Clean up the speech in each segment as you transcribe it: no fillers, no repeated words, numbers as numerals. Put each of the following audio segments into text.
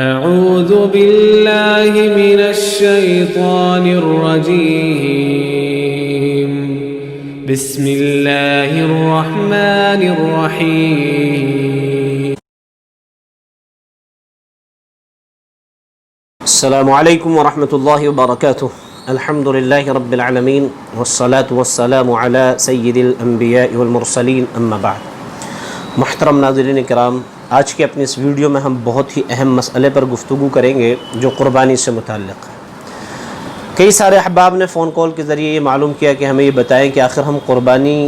أعوذ بالله من الشيطان الرجيم بسم الله الرحمن الرحيم السلام علیکم ورحمۃ اللہ وبرکاتہ۔ الحمد للہ رب العالمین والصلاة والسلام علی سید الانبیاء والمرسلین، اما بعد۔ محترم ناظرین کرام، آج کے اپنی اس ویڈیو میں ہم بہت ہی اہم مسئلے پر گفتگو کریں گے جو قربانی سے متعلق ہے۔ کئی سارے احباب نے فون کال کے ذریعے یہ معلوم کیا کہ ہمیں یہ بتائیں کہ آخر ہم قربانی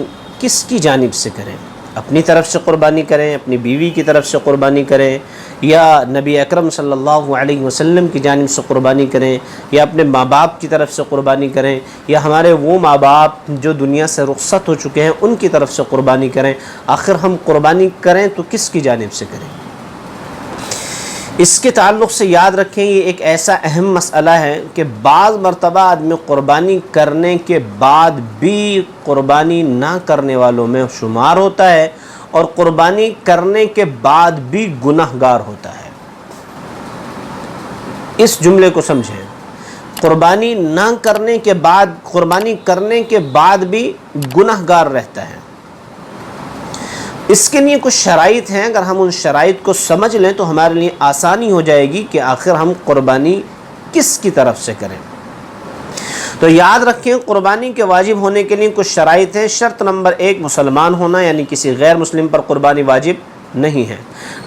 کس کی جانب سے کریں، اپنی طرف سے قربانی کریں، اپنی بیوی کی طرف سے قربانی کریں، یا نبی اکرم صلی اللہ علیہ وسلم کی جانب سے قربانی کریں، یا اپنے ماں باپ کی طرف سے قربانی کریں، یا ہمارے وہ ماں باپ جو دنیا سے رخصت ہو چکے ہیں ان کی طرف سے قربانی کریں۔ آخر ہم قربانی کریں تو کس کی جانب سے کریں؟ اس کے تعلق سے یاد رکھیں، یہ ایک ایسا اہم مسئلہ ہے کہ بعض مرتبہ آدمی قربانی کرنے کے بعد بھی قربانی نہ کرنے والوں میں شمار ہوتا ہے اور قربانی کرنے کے بعد بھی گنہگار ہوتا ہے۔ اس جملے کو سمجھیں، قربانی نہ کرنے کے بعد، قربانی کرنے کے بعد بھی گنہگار رہتا ہے۔ اس کے لیے کچھ شرائط ہیں، اگر ہم ان شرائط کو سمجھ لیں تو ہمارے لیے آسانی ہو جائے گی کہ آخر ہم قربانی کس کی طرف سے کریں۔ تو یاد رکھیں، قربانی کے واجب ہونے کے لیے کچھ شرائط ہیں۔ شرط نمبر 1 مسلمان ہونا، یعنی کسی غیر مسلم پر قربانی واجب نہیں ہے۔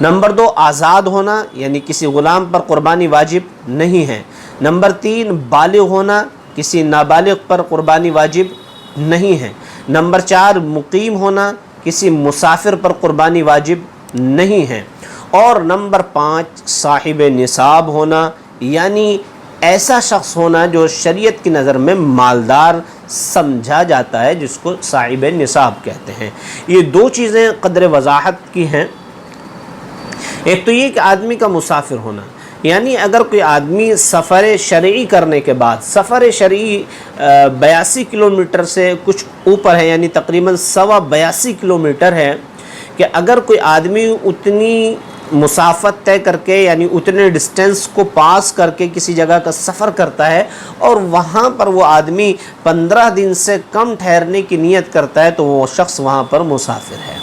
نمبر 2 آزاد ہونا، یعنی کسی غلام پر قربانی واجب نہیں ہے۔ نمبر 3 بالغ ہونا، کسی نابالغ پر قربانی واجب نہیں ہے۔ نمبر 4 مقیم ہونا، کسی مسافر پر قربانی واجب نہیں ہے۔ اور نمبر 5 صاحب نصاب ہونا، یعنی ایسا شخص ہونا جو شریعت کی نظر میں مالدار سمجھا جاتا ہے، جس کو صاحب نصاب کہتے ہیں۔ یہ 2 چیزیں قدر وضاحت کی ہیں۔ ایک تو یہ کہ آدمی کا مسافر ہونا، یعنی اگر کوئی آدمی سفر شرعی کرنے کے بعد، سفر شرعی 82 کلومیٹر سے کچھ اوپر ہے، یعنی تقریباً 82 کلومیٹر ہے، کہ اگر کوئی آدمی اتنی مسافت طے کر کے، یعنی اتنے ڈسٹینس کو پاس کر کے کسی جگہ کا سفر کرتا ہے اور وہاں پر وہ آدمی 15 دن سے کم ٹھہرنے کی نیت کرتا ہے تو وہ شخص وہاں پر مسافر ہے۔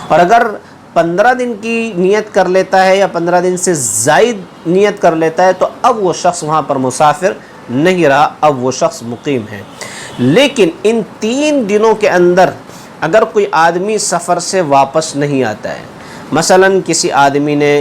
اور اگر 15 دن کی نیت کر لیتا ہے یا 15 دن سے زائد نیت کر لیتا ہے تو اب وہ شخص وہاں پر مسافر نہیں رہا، اب وہ شخص مقیم ہے۔ لیکن ان 3 دنوں کے اندر اگر کوئی آدمی سفر سے واپس نہیں آتا ہے، مثلا کسی آدمی نے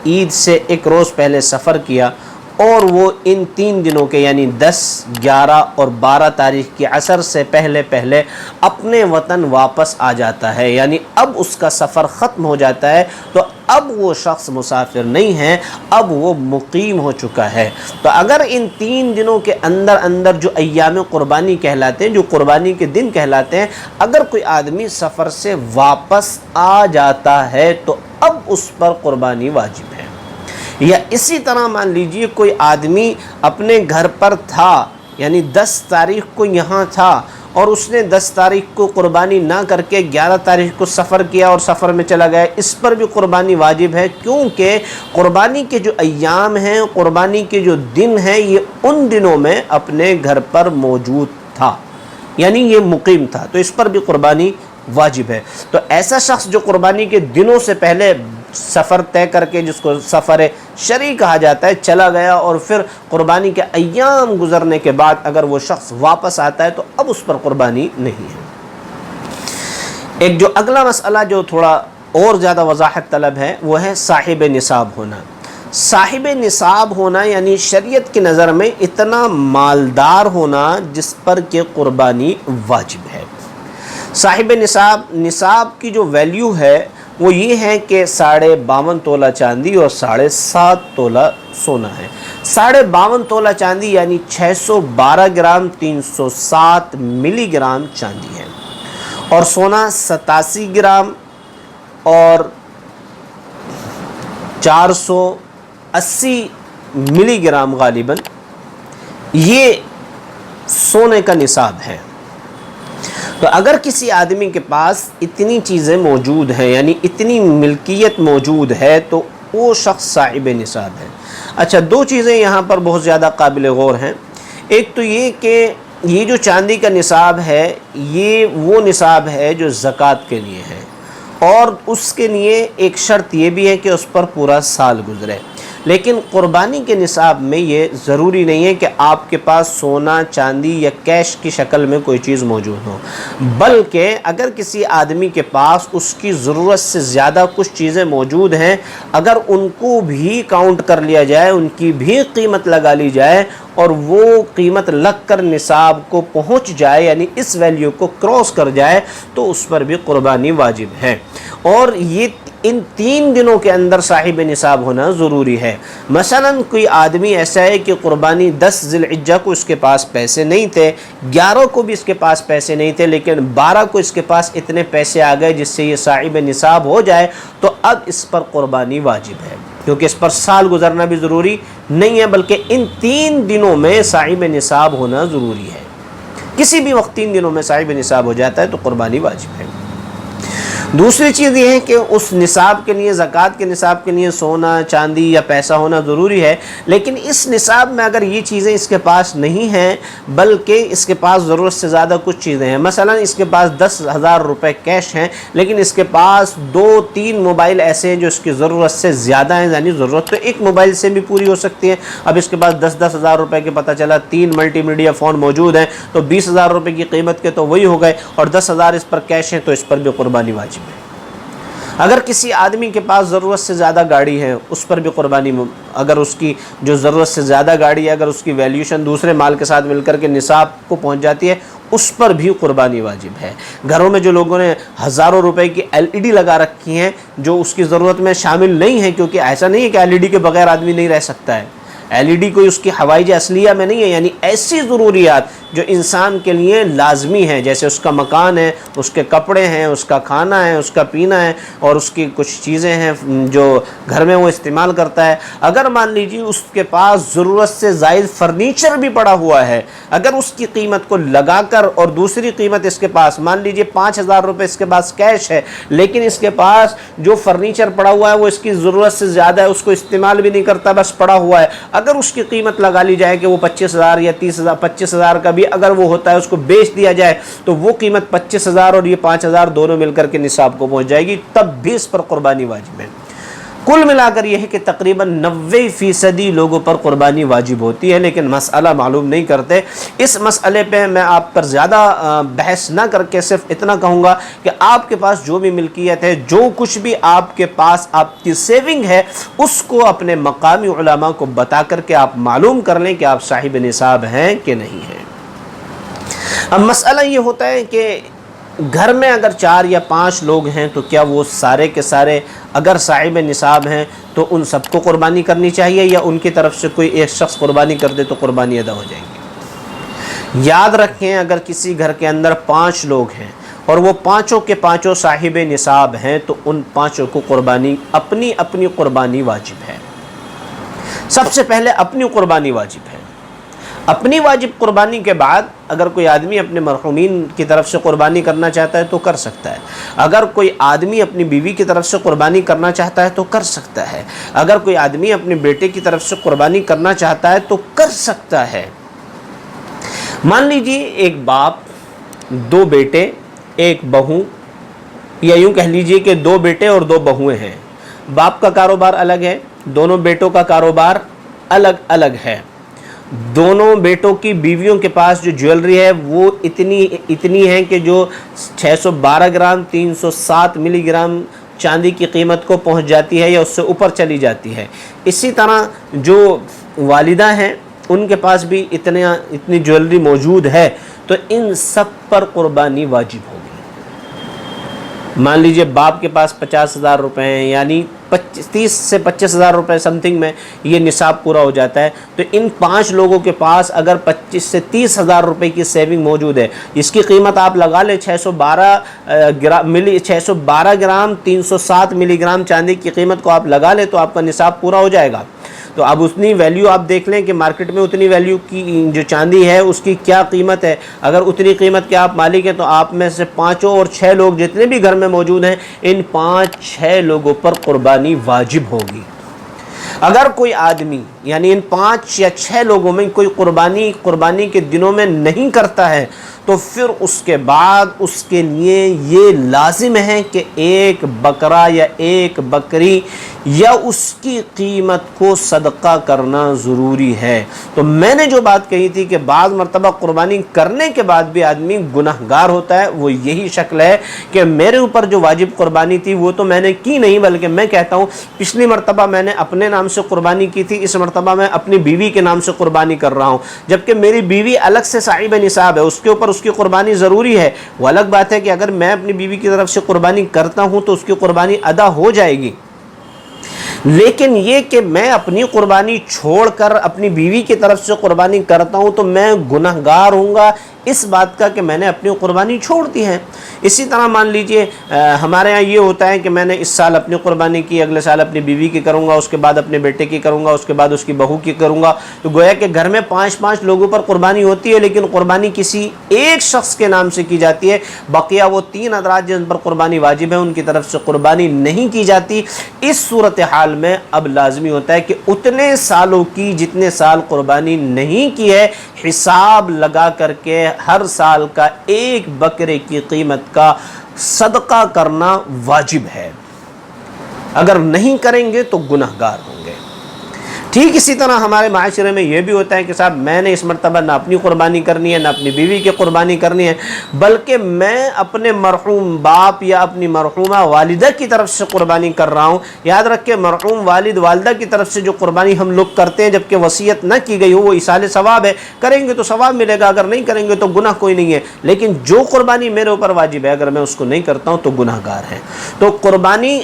عید سے 1 روز پہلے سفر کیا اور وہ ان 3 دنوں کے یعنی 10، 11 اور 12 تاریخ کی عصر سے پہلے اپنے وطن واپس آ جاتا ہے، یعنی اب اس کا سفر ختم ہو جاتا ہے، تو اب وہ شخص مسافر نہیں ہے، اب وہ مقیم ہو چکا ہے۔ تو اگر ان 3 دنوں کے اندر جو ایام قربانی کہلاتے ہیں، جو قربانی کے دن کہلاتے ہیں، اگر کوئی آدمی سفر سے واپس آ جاتا ہے تو اب اس پر قربانی واجب ہے۔ یا اسی طرح مان لیجئے کوئی آدمی اپنے گھر پر تھا، یعنی 10 تاریخ کو یہاں تھا اور اس نے 10 تاریخ کو قربانی نہ کر کے 11 تاریخ کو سفر کیا اور سفر میں چلا گیا، اس پر بھی قربانی واجب ہے، کیونکہ قربانی کے جو ایام ہیں، قربانی کے جو دن ہیں، یہ ان دنوں میں اپنے گھر پر موجود تھا، یعنی یہ مقیم تھا، تو اس پر بھی قربانی واجب ہے۔ تو ایسا شخص جو قربانی کے دنوں سے پہلے سفر طے کر کے، جس کو سفر شرعی کہا جاتا ہے، چلا گیا اور پھر قربانی کے ایام گزرنے کے بعد اگر وہ شخص واپس آتا ہے تو اب اس پر قربانی نہیں ہے۔ ایک جو اگلا مسئلہ جو تھوڑا اور زیادہ وضاحت طلب ہے وہ ہے صاحب نصاب ہونا۔ صاحب نصاب ہونا یعنی شریعت کی نظر میں اتنا مالدار ہونا جس پر کہ قربانی واجب ہے۔ صاحب نصاب کی جو ویلیو ہے وہ یہ ہے کہ 52.5 تولہ چاندی اور 7.5 تولہ سونا ہے۔ 52.5 تولہ چاندی یعنی 612 گرام 307 ملی گرام چاندی ہے، اور سونا 87 گرام اور 480 ملی گرام غالباً یہ سونے کا نصاب ہے۔ تو اگر کسی آدمی کے پاس اتنی چیزیں موجود ہیں، یعنی اتنی ملکیت موجود ہے، تو وہ شخص صاحب نصاب ہے۔ اچھا، دو چیزیں یہاں پر بہت زیادہ قابل غور ہیں۔ ایک تو یہ کہ یہ جو چاندی کا نصاب ہے یہ وہ نصاب ہے جو زکوٰۃ کے لیے ہے، اور اس کے لیے ایک شرط یہ بھی ہے کہ اس پر پورا سال گزرے۔ لیکن قربانی کے نصاب میں یہ ضروری نہیں ہے کہ آپ کے پاس سونا، چاندی یا کیش کی شکل میں کوئی چیز موجود ہو، بلکہ اگر کسی آدمی کے پاس اس کی ضرورت سے زیادہ کچھ چیزیں موجود ہیں، اگر ان کو بھی کاؤنٹ کر لیا جائے، ان کی بھی قیمت لگا لی جائے اور وہ قیمت لگ کر نصاب کو پہنچ جائے، یعنی اس ویلیو کو کراس کر جائے، تو اس پر بھی قربانی واجب ہے۔ اور یہ ان 3 دنوں کے اندر صاحب نصاب ہونا ضروری ہے۔ مثلا کوئی آدمی ایسا ہے کہ قربانی 10 ذی الحجہ کو اس کے پاس پیسے نہیں تھے، 11 کو بھی اس کے پاس پیسے نہیں تھے، لیکن 12 کو اس کے پاس اتنے پیسے آ گئے جس سے یہ صاحب نصاب ہو جائے، تو اب اس پر قربانی واجب ہے، کیونکہ اس پر سال گزرنا بھی ضروری نہیں ہے، بلکہ ان 3 دنوں میں صاحب نصاب ہونا ضروری ہے۔ کسی بھی وقت 3 دنوں میں صاحب نصاب ہو جاتا ہے تو قربانی واجب ہے۔ دوسری چیز یہ ہے کہ اس نصاب کے لیے، زکوٰۃ کے نصاب کے لیے سونا، چاندی یا پیسہ ہونا ضروری ہے، لیکن اس نصاب میں اگر یہ چیزیں اس کے پاس نہیں ہیں بلکہ اس کے پاس ضرورت سے زیادہ کچھ چیزیں ہیں، مثلا اس کے پاس 10,000 روپے کیش ہیں، لیکن اس کے پاس 2-3 موبائل ایسے ہیں جو اس کی ضرورت سے زیادہ ہیں، یعنی ضرورت تو ایک موبائل سے بھی پوری ہو سکتی ہے، اب اس کے پاس 10,000 روپے کے پتہ چلا 3 ملٹی میڈیا فون موجود ہیں، تو 20,000 روپے کی قیمت کے تو وہی ہو گئے، اور 10,000 اس پر کیش ہیں، تو اس پر بھی قربانی واجب ہے۔ اگر کسی آدمی کے پاس ضرورت سے زیادہ گاڑی ہے، اس پر بھی قربانی، اگر اس کی جو ضرورت سے زیادہ گاڑی ہے، اگر اس کی ویلیوشن دوسرے مال کے ساتھ مل کر کے نصاب کو پہنچ جاتی ہے، اس پر بھی قربانی واجب ہے۔ گھروں میں جو لوگوں نے ہزاروں روپے کی LED لگا رکھی ہیں جو اس کی ضرورت میں شامل نہیں ہے، کیونکہ ایسا نہیں ہے کہ LED کے بغیر آدمی نہیں رہ سکتا ہے، LED کوئی اس کی حوائج اصلیہ میں نہیں ہے، یعنی ایسی ضروریات جو انسان کے لیے لازمی ہیں، جیسے اس کا مکان ہے، اس کے کپڑے ہیں، اس کا کھانا ہے، اس کا پینا ہے، اور اس کی کچھ چیزیں ہیں جو گھر میں وہ استعمال کرتا ہے۔ اگر مان لیجیے اس کے پاس ضرورت سے زائد فرنیچر بھی پڑا ہوا ہے، اگر اس کی قیمت کو لگا کر اور دوسری قیمت اس کے پاس، مان لیجیے 5,000 روپے اس کے پاس کیش ہے، لیکن اس کے پاس جو فرنیچر پڑا ہوا ہے وہ اس کی ضرورت سے زیادہ ہے، اس کو استعمال بھی نہیں کرتا، بس پڑا ہوا ہے، اگر اس کی قیمت لگا لی جائے کہ وہ 25,000 یا 30,000، 25,000 کا بھی اگر وہ ہوتا ہے، اس کو بیچ دیا جائے، تو وہ قیمت 25,000 اور یہ 5,000 دونوں مل کر کے نصاب کو پہنچ جائے گی، تب بھی اس پر قربانی واجب ہے۔ کل ملا کر یہ ہے کہ تقریباً 90% لوگوں پر قربانی واجب ہوتی ہے، لیکن مسئلہ معلوم نہیں کرتے۔ اس مسئلے پہ میں آپ پر زیادہ بحث نہ کر کے صرف اتنا کہوں گا کہ آپ کے پاس جو بھی ملکیت ہے، جو کچھ بھی آپ کے پاس آپ کی سیونگ ہے، اس کو اپنے مقامی علماء کو بتا کر کے آپ معلوم کر لیں کہ آپ صاحب نصاب ہیں کہ نہیں ہیں۔ اب مسئلہ یہ ہوتا ہے کہ گھر میں اگر 4 یا 5 لوگ ہیں تو کیا وہ سارے کے سارے اگر صاحب نصاب ہیں تو ان سب کو قربانی کرنی چاہیے، یا ان کی طرف سے کوئی ایک شخص قربانی کر دے تو قربانی ادا ہو جائے گی؟ یاد رکھیں، اگر کسی گھر کے اندر 5 لوگ ہیں اور وہ 5 کے 5 صاحب نصاب ہیں تو ان 5 کو قربانی، اپنی اپنی قربانی واجب ہے۔ سب سے پہلے اپنی قربانی واجب ہے۔ اپنی واجب قربانی کے بعد اگر کوئی آدمی اپنے مرحومین کی طرف سے قربانی کرنا چاہتا ہے تو کر سکتا ہے، اگر کوئی آدمی اپنی بیوی کی طرف سے قربانی کرنا چاہتا ہے تو کر سکتا ہے، اگر کوئی آدمی اپنے بیٹے کی طرف سے قربانی کرنا چاہتا ہے تو کر سکتا ہے۔ مان لیجیے ایک باپ، 2 بیٹے، 1 بہو، یا یوں کہہ لیجیے کہ 2 بیٹے اور 2 بہویں ہیں۔ باپ کا کاروبار الگ ہے، دونوں بیٹوں کا کاروبار الگ الگ ہے۔ دونوں بیٹوں کی بیویوں کے پاس جو جیولری ہے وہ اتنی ہے کہ جو 612 گرام 307 ملی گرام چاندی کی قیمت کو پہنچ جاتی ہے یا اس سے اوپر چلی جاتی ہے۔ اسی طرح جو والدہ ہیں ان کے پاس بھی اتنی جیولری موجود ہے، تو ان سب پر قربانی واجب ہوگی۔ مان لیجئے باپ کے پاس 50,000 روپے ہیں، یعنی 30 سے 25,000 روپے سم تھنگ میں یہ نصاب پورا ہو جاتا ہے، تو ان 5 لوگوں کے پاس اگر 25 سے 30,000 روپے کی سیونگ موجود ہے، اس کی قیمت آپ لگا لیں 612 گرام 307 ملی گرام چاندی کی قیمت کو آپ لگا لیں تو آپ کا نصاب پورا ہو جائے گا۔ تو اب اتنی ویلیو آپ دیکھ لیں کہ مارکیٹ میں اتنی ویلیو کی جو چاندی ہے اس کی کیا قیمت ہے۔ اگر اتنی قیمت کے آپ مالک ہیں تو آپ میں سے 5 اور 6 لوگ جتنے بھی گھر میں موجود ہیں، ان 5-6 لوگوں پر قربانی واجب ہوگی۔ اگر کوئی آدمی یعنی ان 5 یا 6 لوگوں میں کوئی قربانی کے دنوں میں نہیں کرتا ہے تو پھر اس کے بعد اس کے لیے یہ لازم ہے کہ ایک بکرا یا ایک بکری یا اس کی قیمت کو صدقہ کرنا ضروری ہے۔ تو میں نے جو بات کہی تھی کہ بعض مرتبہ قربانی کرنے کے بعد بھی آدمی گناہگار ہوتا ہے، وہ یہی شکل ہے کہ میرے اوپر جو واجب قربانی تھی وہ تو میں نے کی نہیں، بلکہ میں کہتا ہوں پچھلی مرتبہ میں نے اپنے نام سے قربانی کی تھی، اس مرتبہ میں اپنی بیوی کے نام سے قربانی کر رہا ہوں، جبکہ میری بیوی الگ سے صاحب نصاب ہے، اس کے اوپر اس کی قربانی ضروری ہے۔ وہ الگ بات ہے کہ اگر میں اپنی بیوی کی طرف سے قربانی کرتا ہوں تو اس کی قربانی ادا ہو جائے گی، لیکن یہ کہ میں اپنی قربانی چھوڑ کر اپنی بیوی کی طرف سے قربانی کرتا ہوں تو میں گناہگار ہوں گا اس بات کا کہ میں نے اپنی قربانی چھوڑ دی ہے۔ اسی طرح مان لیجئے ہمارے ہاں یہ ہوتا ہے کہ میں نے اس سال اپنی قربانی کی، اگلے سال اپنی بیوی کی کروں گا، اس کے بعد اپنے بیٹے کی کروں گا، اس کے بعد اس کی بہو کی کروں گا، تو گویا کہ گھر میں 5 لوگوں پر قربانی ہوتی ہے، لیکن قربانی کسی ایک شخص کے نام سے کی جاتی ہے، بقیہ وہ 3 حضرات جن پر قربانی واجب ہے ان کی طرف سے قربانی نہیں کی جاتی۔ اس صورتحال میں اب لازمی ہوتا ہے کہ اتنے سالوں کی جتنے سال قربانی نہیں کی ہے حساب لگا کر کے ہر سال کا ایک بکرے کی قیمت کا صدقہ کرنا واجب ہے، اگر نہیں کریں گے تو گناہگار ہوں گے۔ ٹھیک اسی طرح ہمارے معاشرے میں یہ بھی ہوتا ہے کہ صاحب میں نے اس مرتبہ نہ اپنی قربانی کرنی ہے نہ اپنی بیوی کی قربانی کرنی ہے، بلکہ میں اپنے مرحوم باپ یا اپنی مرحومہ والدہ کی طرف سے قربانی کر رہا ہوں۔ یاد رکھیں مرحوم والد والدہ کی طرف سے جو قربانی ہم لوگ کرتے ہیں جبکہ وصیت نہ کی گئی ہو وہ ایصال ثواب ہے، کریں گے تو ثواب ملے گا، اگر نہیں کریں گے تو گناہ کوئی نہیں ہے، لیکن جو قربانی میرے اوپر واجب ہے اگر میں اس کو نہیں کرتا ہوں تو گناہ گار ہے۔ تو قربانی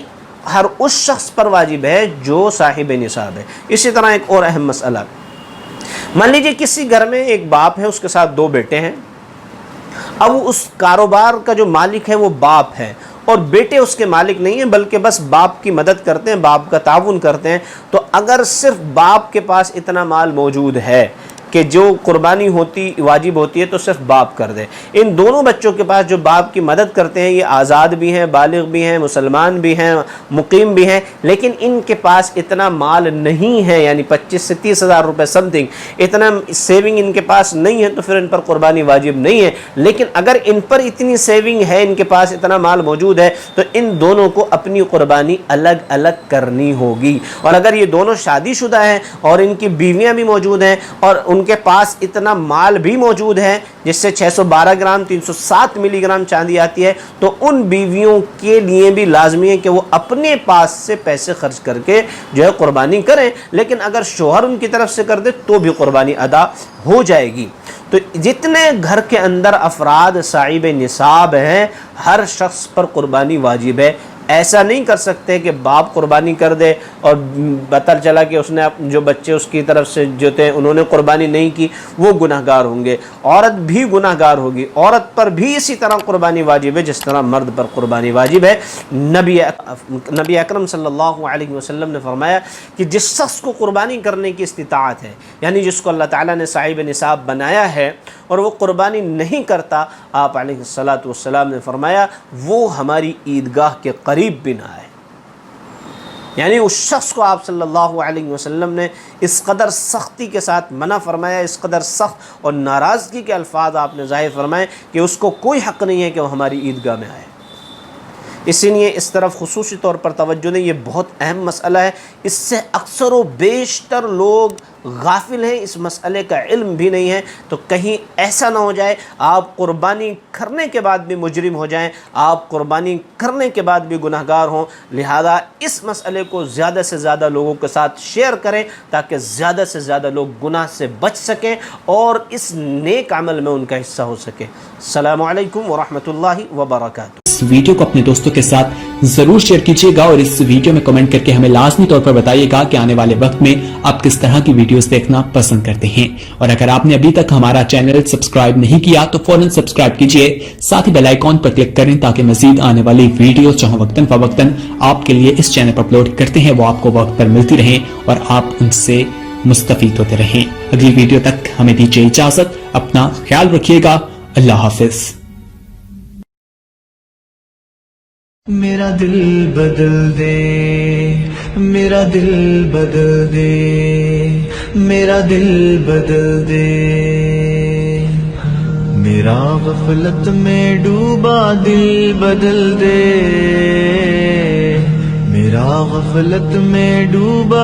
ہر اس شخص پر واجب ہے جو صاحب نصاب ہے۔ اسی طرح ایک اور اہم مسئلہ، مان لیجئے کسی گھر میں ایک باپ ہے، اس کے ساتھ 2 بیٹے ہیں، اب اس کاروبار کا جو مالک ہے وہ باپ ہے اور بیٹے اس کے مالک نہیں ہیں بلکہ بس باپ کی مدد کرتے ہیں، باپ کا تعاون کرتے ہیں، تو اگر صرف باپ کے پاس اتنا مال موجود ہے کہ جو قربانی واجب ہوتی ہے تو صرف باپ کر دے، ان دونوں بچوں کے پاس جو باپ کی مدد کرتے ہیں یہ آزاد بھی ہیں، بالغ بھی ہیں، مسلمان بھی ہیں، مقیم بھی ہیں، لیکن ان کے پاس اتنا مال نہیں ہے، یعنی 25 سے 30 ہزار روپے سم تھنگ اتنا سیونگ ان کے پاس نہیں ہے، تو پھر ان پر قربانی واجب نہیں ہے۔ لیکن اگر ان پر اتنی سیونگ ہے، ان کے پاس اتنا مال موجود ہے، تو ان دونوں کو اپنی قربانی الگ الگ کرنی ہوگی، اور اگر یہ دونوں شادی شدہ ہیں اور ان کی بیویاں بھی موجود ہیں اور ان کے پاس اتنا مال بھی موجود ہے جس سے 612 گرام 307 ملی گرام چاندی آتی ہے، تو ان بیویوں کے لیے بھی لازمی ہے کہ وہ اپنے پاس سے پیسے خرچ کر کے جو ہے قربانی کریں، لیکن اگر شوہر ان کی طرف سے کر دے تو بھی قربانی ادا ہو جائے گی۔ تو جتنے گھر کے اندر افراد صاحب نصاب ہیں ہر شخص پر قربانی واجب ہے۔ ایسا نہیں کر سکتے کہ باپ قربانی کر دے اور پتہ چلا کہ اس نے جو بچے اس کی طرف سے جو تھے انہوں نے قربانی نہیں کی، وہ گناہگار ہوں گے، عورت بھی گناہگار ہوگی، عورت پر بھی اسی طرح قربانی واجب ہے جس طرح مرد پر قربانی واجب ہے۔ نبی اکرم صلی اللہ علیہ وسلم نے فرمایا کہ جس شخص کو قربانی کرنے کی استطاعت ہے، یعنی جس کو اللہ تعالیٰ نے صاحب نصاب بنایا ہے اور وہ قربانی نہیں کرتا، آپ علیہ الصلاۃ والسلام نے فرمایا وہ ہماری عیدگاہ کے قریب بھی نہ آئے۔ یعنی اس شخص کو آپ صلی اللہ علیہ وسلم نے اس قدر سختی کے ساتھ منع فرمایا، اس قدر سخت اور ناراضگی کے الفاظ آپ نے ظاہر فرمائے کہ اس کو کوئی حق نہیں ہے کہ وہ ہماری عیدگاہ میں آئے۔ اسی لیے اس طرف خصوصی طور پر توجہ دیں، یہ بہت اہم مسئلہ ہے، اس سے اکثر و بیشتر لوگ غافل ہیں، اس مسئلے کا علم بھی نہیں ہے، تو کہیں ایسا نہ ہو جائے آپ قربانی کرنے کے بعد بھی مجرم ہو جائیں، آپ قربانی کرنے کے بعد بھی گناہگار ہوں۔ لہذا اس مسئلے کو زیادہ سے زیادہ لوگوں کے ساتھ شیئر کریں تاکہ زیادہ سے زیادہ لوگ گناہ سے بچ سکیں اور اس نیک عمل میں ان کا حصہ ہو سکے۔ السلام علیکم ورحمۃ اللہ وبرکاتہ۔ اس ویڈیو کو اپنے دوستوں کے ساتھ ضرور شیئر کیجئے گا اور اس ویڈیو میں کمنٹ کر کے ہمیں لازمی طور پر بتائیے گا کہ آنے والے وقت میں آپ کس طرح کی ویڈیوز دیکھنا پسند کرتے ہیں، اور اگر آپ نے ابھی تک ہمارا چینل سبسکرائب نہیں کیا تو فوراً سبسکرائب کیجئے، ساتھ ہی بیل آئیکن پر کلک کریں تاکہ مزید آنے والی ویڈیوز جہاں وقتاً فوقتاً آپ کے لیے اس چینل پر اپلوڈ کرتے ہیں وہ آپ کو وقت پر ملتی رہیں اور آپ ان سے مستفید ہوتے رہیں۔ اگلی ویڈیو تک ہمیں دیجئے اجازت، اپنا خیال رکھیے گا، اللہ حافظ۔ میرا دل بدل دے میرا دل بدل دے، میرا دل بدل دے، میرا غفلت میں ڈوبا دل بدل دے، میرا غفلت میں ڈوبا